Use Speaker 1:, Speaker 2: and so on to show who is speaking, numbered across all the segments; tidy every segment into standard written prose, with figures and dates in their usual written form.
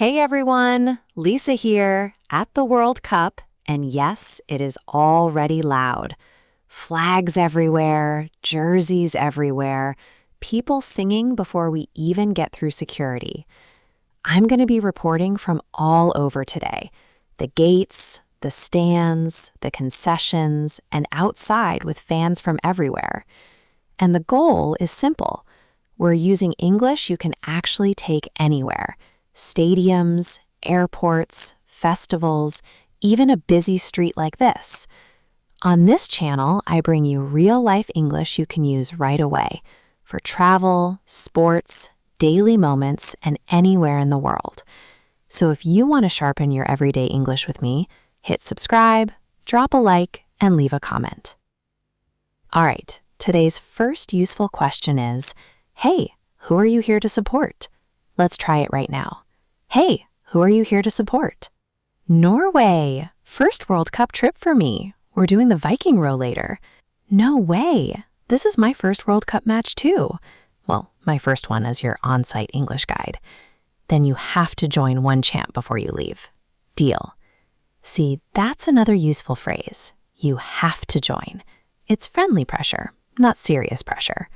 Speaker 1: Hey everyone, Lisa here at the World Cup, and yes, it is already loud. Flags everywhere, jerseys everywhere, people singing before we even get through security. I'm going to be reporting from all over today. The gates, the stands, the concessions, and outside with fans from everywhere. And the goal is simple. We're using English you can actually take anywhere. Stadiums, airports, festivals, even a busy street like this. On this channel, I bring you real-life English you can use right away for travel, sports, daily moments, and anywhere in the world. So if you want to sharpen your everyday English with me, hit subscribe, drop a like, and leave a comment. All right, today's first useful question is, hey, who are you here to support? Let's try it right now. Hey, who are you here to support? Norway! First World Cup trip for me. We're doing the Viking row later. No way! This is my first World Cup match too. Well, my first one as your on-site English guide. Then you have to join one chant before you leave. Deal. See, that's another useful phrase. You have to join. It's friendly pressure, not serious pressure.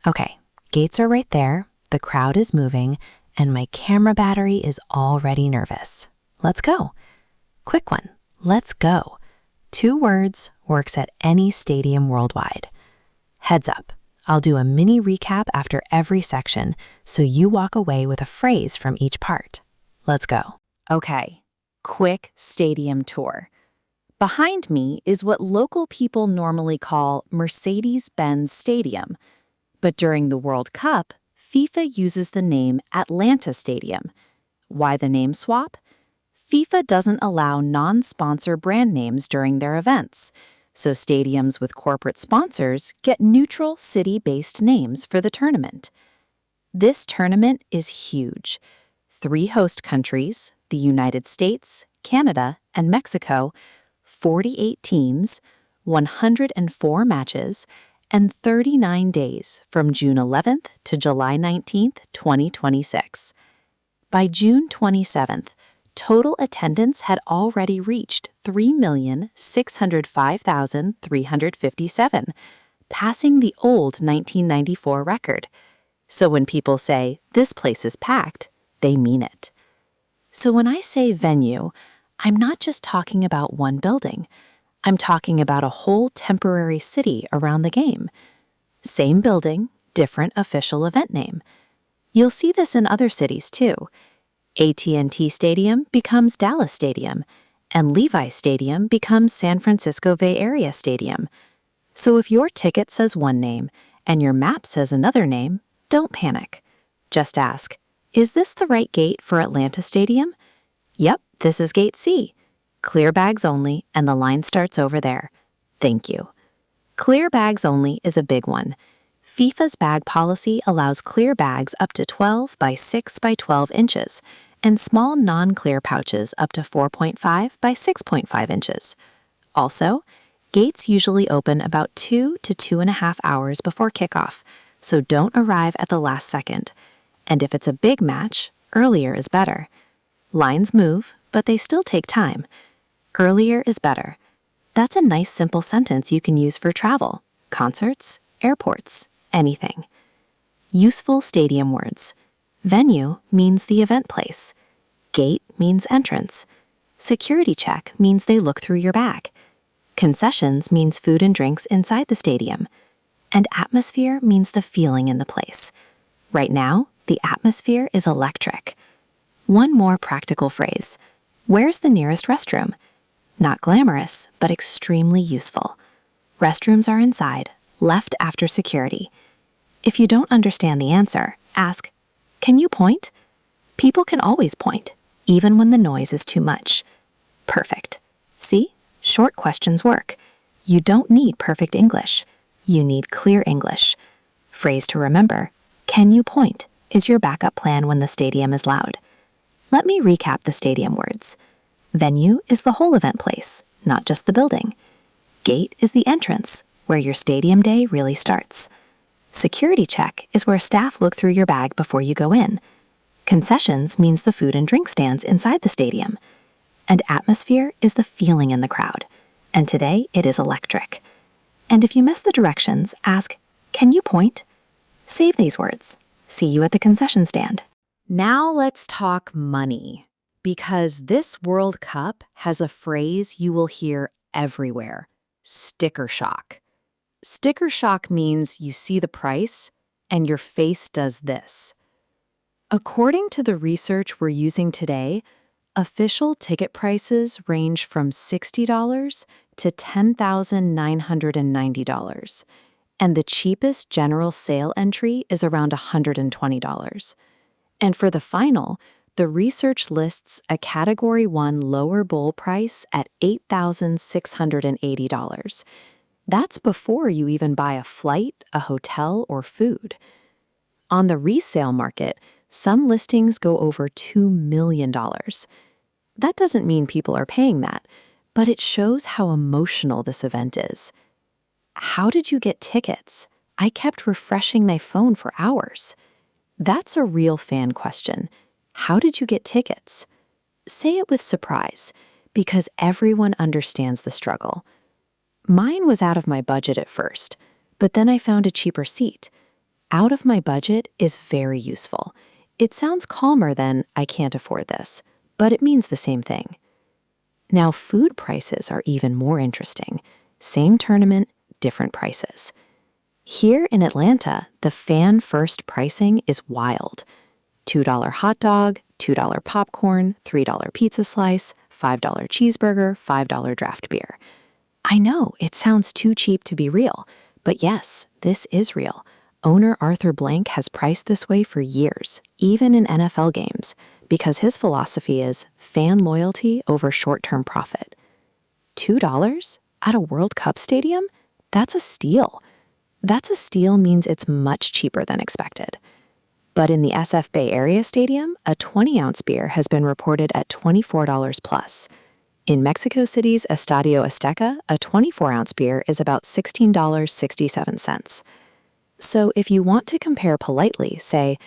Speaker 1: Okay, gates are right there, the crowd is moving, and my camera battery is already nervous. Let's go. Quick one. Let's go. 2 words, works at any stadium worldwide. Heads up. I'll do a mini recap after every section, so you walk away with a phrase from each part. Let's go.
Speaker 2: Okay, quick stadium tour. Behind me is what local people normally call Mercedes-Benz Stadium, but during the World Cup, FIFA uses the name Atlanta Stadium. Why the name swap? FIFA doesn't allow non-sponsor brand names during their events, so stadiums with corporate sponsors get neutral city-based names for the tournament. This tournament is huge. 3 host countries, the United States, Canada, and Mexico, 48 teams, 104 matches, and 39 days from June 11th to July 19th, 2026. By June 27th, total attendance had already reached 3,605,357, passing the old 1994 record. So when people say, this place is packed, they mean it. So when I say venue, I'm not just talking about one building. I'm talking about a whole temporary city around the game. Same building, different official event name. You'll see this in other cities too. AT&T Stadium becomes Dallas Stadium, and Levi Stadium becomes San Francisco Bay Area Stadium. So if your ticket says one name and your map says another name, don't panic. Just ask, is this the right gate for Atlanta Stadium? Yep, this is Gate C. Clear bags only, and the line starts over there. Thank you. Clear bags only is a big one. FIFA's bag policy allows clear bags up to 12 by 6 by 12 inches and small non-clear pouches up to 4.5 by 6.5 inches. Also, gates usually open about 2 to 2.5 hours before kickoff, so don't arrive at the last second. And if it's a big match, earlier is better. Lines move, but they still take time. Earlier is better. That's a nice simple sentence you can use for travel, concerts, airports, anything. Useful stadium words. Venue means the event place. Gate means entrance. Security check means they look through your bag. Concessions means food and drinks inside the stadium. And atmosphere means the feeling in the place. Right now, the atmosphere is electric. One more practical phrase. Where's the nearest restroom? Not glamorous, but extremely useful. Restrooms are inside, left after security. If you don't understand the answer, ask, can you point? People can always point, even when the noise is too much. Perfect. See? Short questions work. You don't need perfect English. You need clear English. Phrase to remember, can you point, is your backup plan when the stadium is loud. Let me recap the stadium words. Venue is the whole event place, not just the building. Gate is the entrance, where your stadium day really starts. Security check is where staff look through your bag before you go in. Concessions means the food and drink stands inside the stadium. And atmosphere is the feeling in the crowd. And today, it is electric. And if you miss the directions, ask, "Can you point?" Save these words. See you at the concession stand.
Speaker 1: Now let's talk money, because this World Cup has a phrase you will hear everywhere: sticker shock. Sticker shock means you see the price and your face does this. According to the research we're using today, official ticket prices range from $60 to $10,990, and the cheapest general sale entry is around $120. And for the final, the research lists a Category 1 lower bowl price at $8,680. That's before you even buy a flight, a hotel, or food. On the resale market, some listings go over $2 million. That doesn't mean people are paying that, but it shows how emotional this event is. How did you get tickets? I kept refreshing my phone for hours. That's a real fan question. How did you get tickets? Say it with surprise, because everyone understands the struggle. Mine was out of my budget at first, but then I found a cheaper seat. Out of my budget is very useful. It sounds calmer than "I can't afford this," but it means the same thing. Now, food prices are even more interesting. Same tournament, different prices. Here in Atlanta, the fan-first pricing is wild. $2 hot dog, $2 popcorn, $3 pizza slice, $5 cheeseburger, $5 draft beer. I know, it sounds too cheap to be real, but yes, this is real. Owner Arthur Blank has priced this way for years, even in NFL games, because his philosophy is fan loyalty over short-term profit. $2 at a World Cup stadium? That's a steal. That's a steal means it's much cheaper than expected. But in the SF Bay Area Stadium, a 20-ounce beer has been reported at $24 plus. In Mexico City's Estadio Azteca, a 24-ounce beer is about $16.67. So if you want to compare politely, say,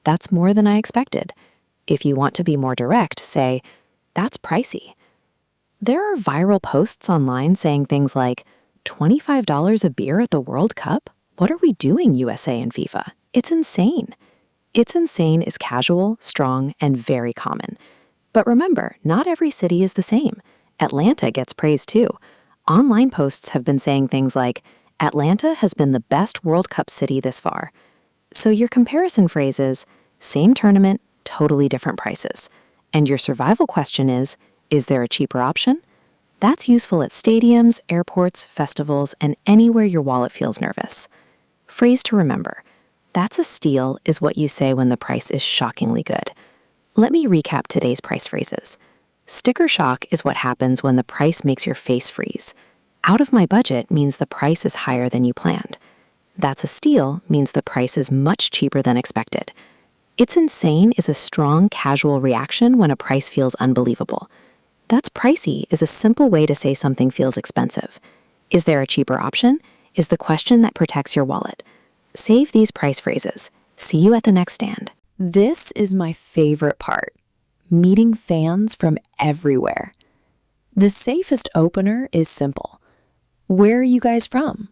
Speaker 1: "That's more than I expected." If you want to be more direct, say, "That's pricey." There are viral posts online saying things like, "$25 a beer at the World Cup? What are we doing, USA and FIFA?" It's insane. It's insane is casual, strong, and very common. But remember, not every city is the same. Atlanta gets praise too. Online posts have been saying things like, "Atlanta has been the best World Cup city this far." So your comparison phrase is, same tournament, totally different prices. And your survival question is there a cheaper option? That's useful at stadiums, airports, festivals, and anywhere your wallet feels nervous. Phrase to remember: that's a steal is what you say when the price is shockingly good. Let me recap today's price phrases. Sticker shock is what happens when the price makes your face freeze. Out of my budget means the price is higher than you planned. That's a steal means the price is much cheaper than expected. It's insane is a strong, casual reaction when a price feels unbelievable. That's pricey is a simple way to say something feels expensive. Is there a cheaper option? Is the question that protects your wallet. Save these price phrases. See you at the next stand. This is my favorite part: meeting fans from everywhere. The safest opener is simple. Where are you guys from?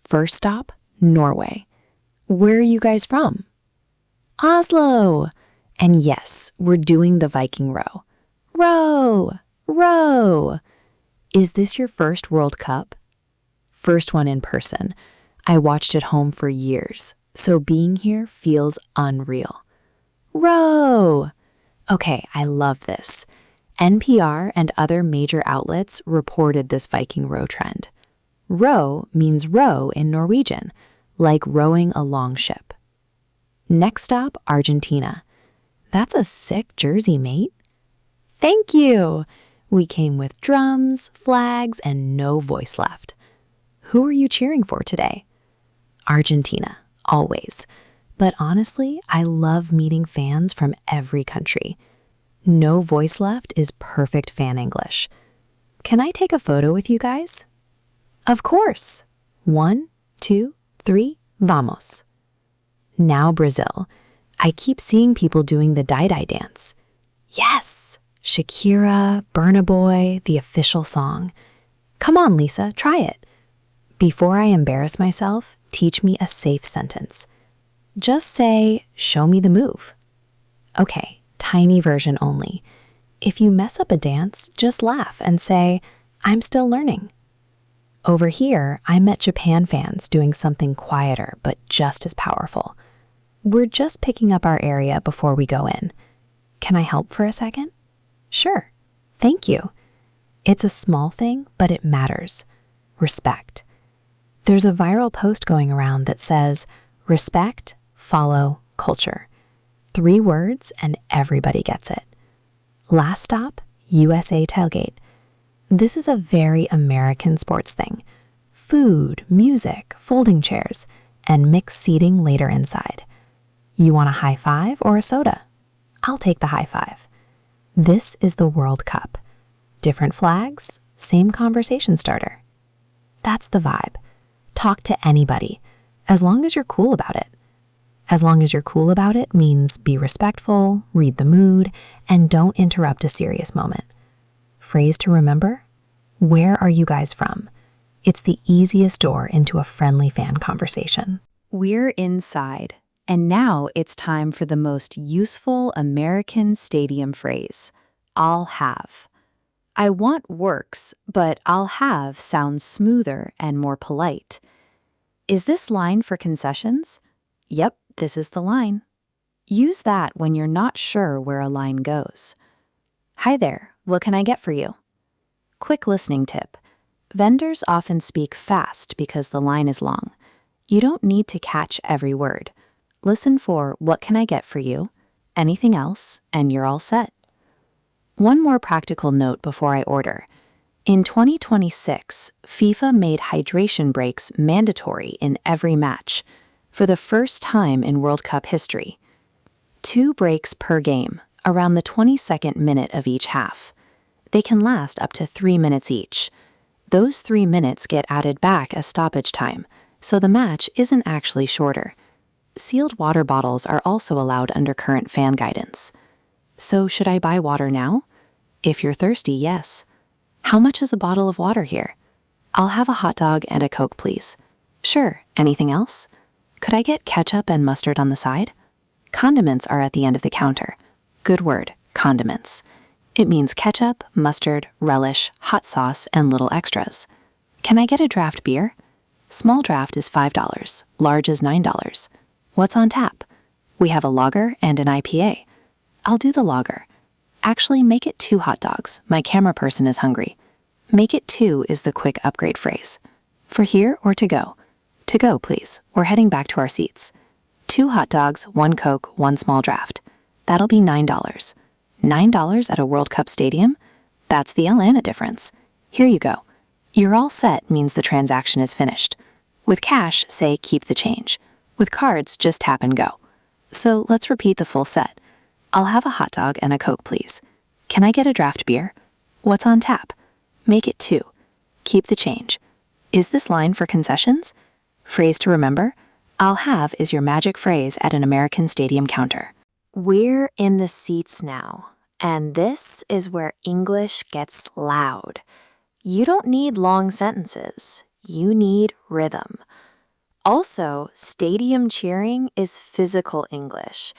Speaker 1: First stop, Norway. Where are you guys from? Oslo. And yes, we're doing the Viking row. Row, row. Is this your first World Cup? First one in person. I watched at home for years, so being here feels unreal. Row. Okay, I love this. NPR and other major outlets reported this Viking row trend. Row means row in Norwegian, like rowing a long ship. Next stop, Argentina. That's a sick jersey, mate. Thank you. We came with drums, flags, and no voice left. Who are you cheering for today? Argentina, always. But honestly, I love meeting fans from every country. No voice left is perfect fan English. Can I take a photo with you guys? Of course. 1, 2, 3, vamos. Now Brazil. I keep seeing people doing the die-dye dance. Yes! Shakira, Burna Boy, the official song. Come on, Lisa, try it. Before I embarrass myself, teach me a safe sentence. Just say, show me the move. Okay, tiny version only. If you mess up a dance, just laugh and say, I'm still learning. Over here, I met Japan fans doing something quieter but just as powerful. We're just picking up our area before we go in. Can I help for a second? Sure. Thank you. It's a small thing, but it matters. Respect. There's a viral post going around that says, respect, follow, culture. 3 words and everybody gets it. Last stop, USA tailgate. This is a very American sports thing. Food, music, folding chairs, and mixed seating later inside. You want a high five or a soda? I'll take the high five. This is the World Cup. Different flags, same conversation starter. That's the vibe. Talk to anybody, as long as you're cool about it. As long as you're cool about it means be respectful, read the mood, and don't interrupt a serious moment. Phrase to remember? Where are you guys from? It's the easiest door into a friendly fan conversation.
Speaker 2: We're inside, and now it's time for the most useful American stadium phrase, I'll have. I want works, but I'll have sounds smoother and more polite. Is this line for concessions? Yep, this is the line. Use that when you're not sure where a line goes. Hi there, what can I get for you? Quick listening tip. Vendors often speak fast because the line is long. You don't need to catch every word. Listen for what can I get for you, anything else, and you're all set. One more practical note before I order. In 2026, FIFA made hydration breaks mandatory in every match, for the first time in World Cup history. 2 breaks per game, around the 22nd minute of each half. They can last up to 3 minutes each. Those 3 minutes get added back as stoppage time, so the match isn't actually shorter. Sealed water bottles are also allowed under current fan guidance. So should I buy water now? If you're thirsty, yes. How much is a bottle of water here? I'll have a hot dog and a Coke, please. Sure, anything else? Could I get ketchup and mustard on the side? Condiments are at the end of the counter. Good word, condiments. It means ketchup, mustard, relish, hot sauce, and little extras. Can I get a draft beer? Small draft is $5, large is $9. What's on tap? We have a lager and an IPA. I'll do the lager. Actually, make it 2 hot dogs. My camera person is hungry. Make it 2 is the quick upgrade phrase. For here or to go? To go, please. We're heading back to our seats. 2 hot dogs, 1 Coke, 1 small draft. That'll be $9. $9 at a World Cup stadium? That's the Atlanta difference. Here you go. You're all set means the transaction is finished. With cash, say keep the change. With cards, just tap and go. So let's repeat the full set. I'll have a hot dog and a Coke, please. Can I get a draft beer? What's on tap? Make it 2. Keep the change. Is this line for concessions? Phrase to remember? I'll have is your magic phrase at an American stadium counter.
Speaker 1: We're in the seats now, and this is where English gets loud. You don't need long sentences. You need rhythm. Also, stadium cheering is physical English.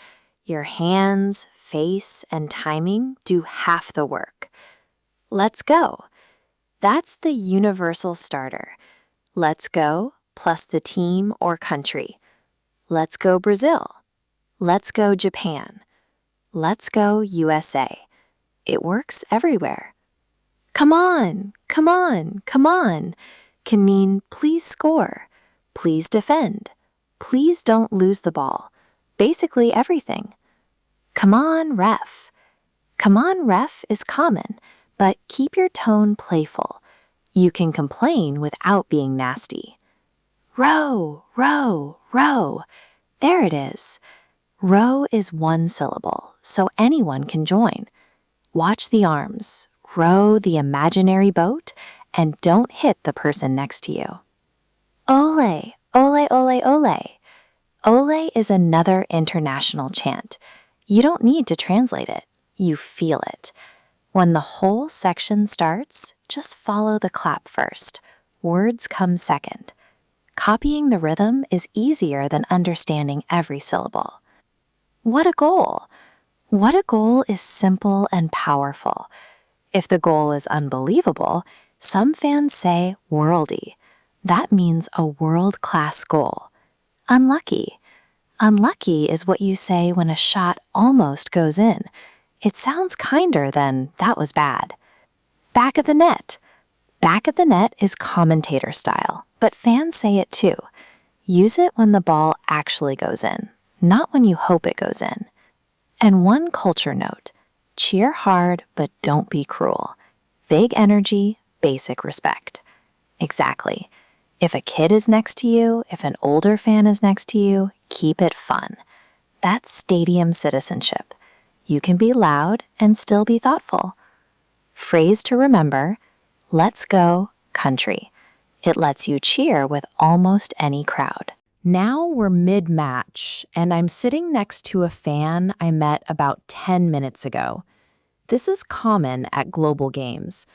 Speaker 1: Your hands, face, and timing do half the work. Let's go. That's the universal starter. Let's go plus the team or country. Let's go Brazil. Let's go Japan. Let's go USA. It works everywhere. Come on, come on, come on can mean please score, please defend, please don't lose the ball. Basically everything. Come on, ref. Come on, ref is common, but keep your tone playful. You can complain without being nasty. Row, row, row. There it is. Row is 1 syllable, so anyone can join. Watch the arms. Row the imaginary boat, and don't hit the person next to you. Ole, ole, ole, ole.
Speaker 2: Ole is another international chant. You don't need to translate it. You feel it. When the whole section starts, just follow the clap first. Words come second. Copying the rhythm is easier than understanding every syllable. What a goal! What a goal is simple and powerful. If the goal is unbelievable, some fans say worldy. That means a world-class goal. Unlucky. Unlucky is what you say when a shot almost goes in. It sounds kinder than that was bad. Back of the net. Back of the net is commentator style, but fans say it too. Use it when the ball actually goes in, not when you hope it goes in. And one culture note: cheer hard, but don't be cruel. Vague energy, basic respect. Exactly. If a kid is next to you, if an older fan is next to you, keep it fun. That's stadium citizenship. You can be loud and still be thoughtful. Phrase to remember: let's go, country. It lets you cheer with almost any crowd.
Speaker 1: Now we're mid-match, and I'm sitting next to a fan I met about 10 minutes ago. This is common at global games.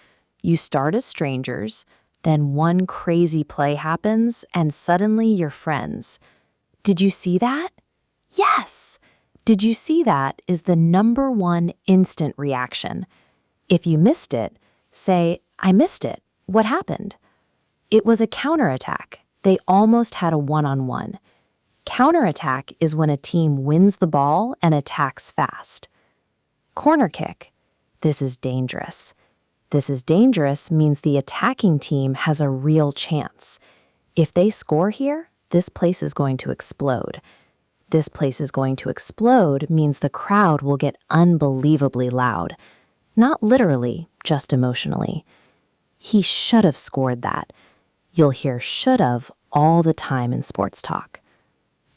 Speaker 1: You start as strangers, then one crazy play happens, and suddenly you're friends. Did you see that? Yes! Did you see that is the #1 instant reaction. If you missed it, say, I missed it. What happened? It was a counterattack. They almost had a one-on-one. Counterattack is when a team wins the ball and attacks fast. Corner kick. This is dangerous. This is dangerous means the attacking team has a real chance. If they score here, this place is going to explode. This place is going to explode means the crowd will get unbelievably loud. Not literally, just emotionally. He should have scored that. You'll hear should have all the time in sports talk.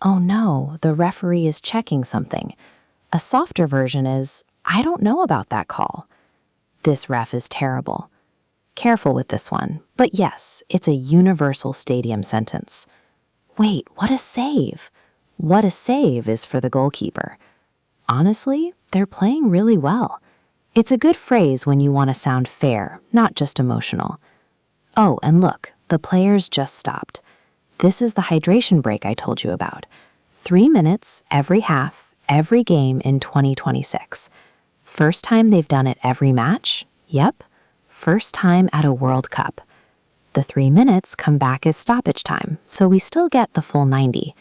Speaker 1: Oh no, the referee is checking something. A softer version is, I don't know about that call. This ref is terrible. Careful with this one, but yes, it's a universal stadium sentence. Wait, what a save! What a save is for the goalkeeper. Honestly, they're playing really well. It's a good phrase when you want to sound fair, not just emotional. Oh, and look, the players just stopped. This is the hydration break I told you about. 3 minutes every half, every game in 2026. First time they've done it every match? Yep. First time at a World Cup. The 3 minutes come back as stoppage time, so we still get the full 90.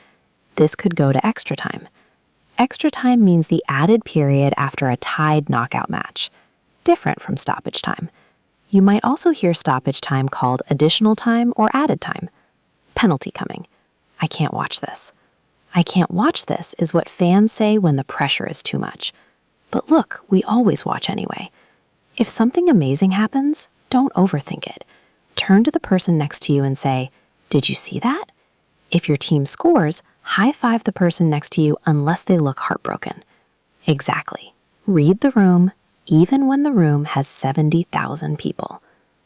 Speaker 1: This could go to extra time. Extra time means the added period after a tied knockout match. Different from stoppage time. You might also hear stoppage time called additional time or added time. Penalty coming. I can't watch this. I can't watch this is what fans say when the pressure is too much. But look, we always watch anyway. If something amazing happens, don't overthink it. Turn to the person next to you and say, did you see that? If your team scores, high-five the person next to you unless they look heartbroken. Exactly. Read the room, even when the room has 70,000 people.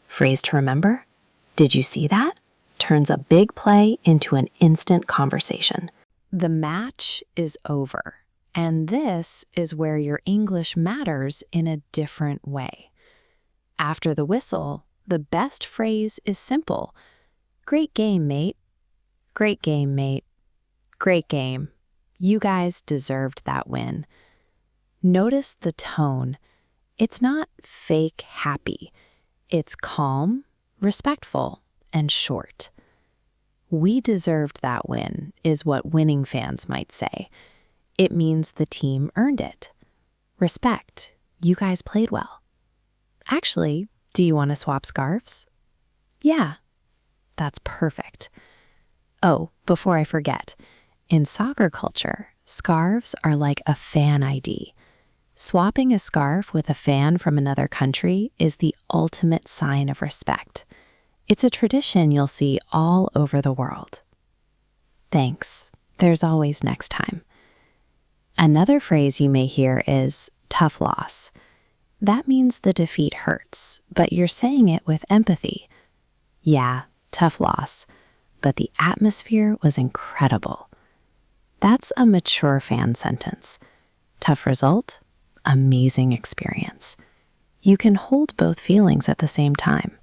Speaker 1: Phrase to remember: did you see that? Turns a big play into an instant conversation. The match is over, and this is where your English matters in a different way. After the whistle, the best phrase is simple. Great game, mate. Great game, mate. Great game. You guys deserved that win. Notice the tone. It's not fake happy. It's calm, respectful, and short. We deserved that win is what winning fans might say. It means the team earned it. Respect. You guys played well. Actually, do you want to swap scarves? Yeah. That's perfect. Oh, before I forget, in soccer culture, scarves are like a fan ID. Swapping a scarf with a fan from another country is the ultimate sign of respect. It's a tradition you'll see all over the world. Thanks. There's always next time. Another phrase you may hear is tough loss. That means the defeat hurts, but you're saying it with empathy. Yeah, tough loss, but the atmosphere was incredible.
Speaker 2: That's a mature fan sentence. Tough result, amazing experience. You can hold both feelings at the same time.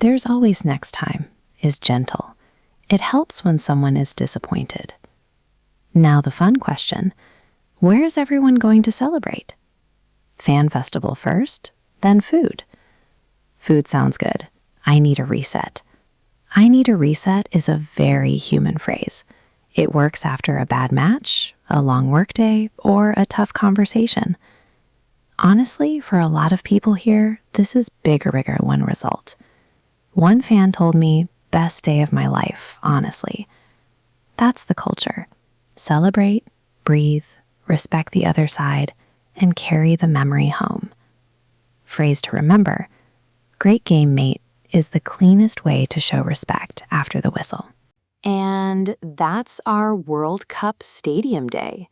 Speaker 2: There's always next time is gentle. It helps when someone is disappointed. Now the fun question, where is everyone going to celebrate? Fan festival first, then food. Food sounds good. I need a reset. I need a reset is a very human phrase. It works after a bad match, a long workday, or a tough conversation. Honestly, for a lot of people here, this is bigger one result. One fan told me, best day of my life, honestly. That's the culture. Celebrate, breathe, respect the other side, and carry the memory home. Phrase to remember, great game, mate, is the cleanest way to show respect after the whistle.
Speaker 1: And that's our World Cup Stadium Day.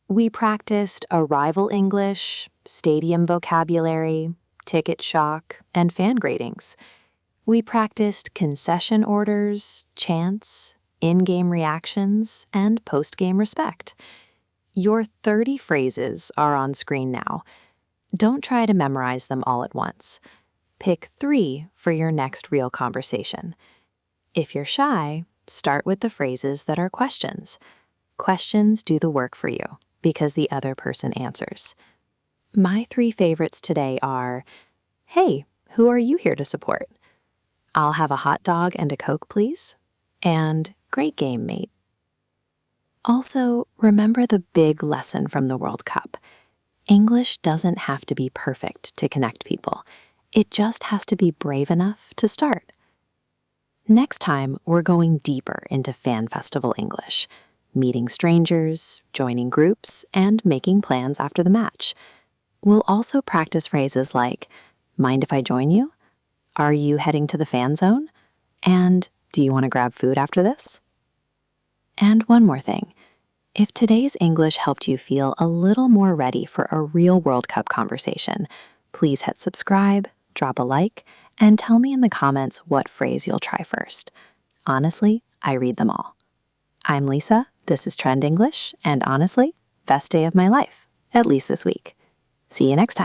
Speaker 1: We practiced arrival English, stadium vocabulary, ticket shock, and fan gratings. We practiced concession orders, chants, in-game reactions, and post-game respect. Your 30 phrases are on screen now. Don't try to memorize them all at once. Pick 3 for your next real conversation. If you're shy, start with the phrases that are questions. Questions do the work for you because the other person answers. My 3 favorites today are, hey, who are you here to support? I'll have a hot dog and a Coke, please. And great game, mate. Also, remember the big lesson from the World Cup. English doesn't have to be perfect to connect people. It just has to be brave enough to start. Next time, we're going deeper into Fan Festival English, meeting strangers, joining groups, and making plans after the match. We'll also practice phrases like, mind if I join you? Are you heading to the fan zone? And do you want to grab food after this? And one more thing. If today's English helped you feel a little more ready for a real World Cup conversation, please hit subscribe, drop a like, and tell me in the comments what phrase you'll try first. Honestly, I read them all. I'm Lisa, this is Trend English, and honestly, best day of my life, at least this week. See you next time.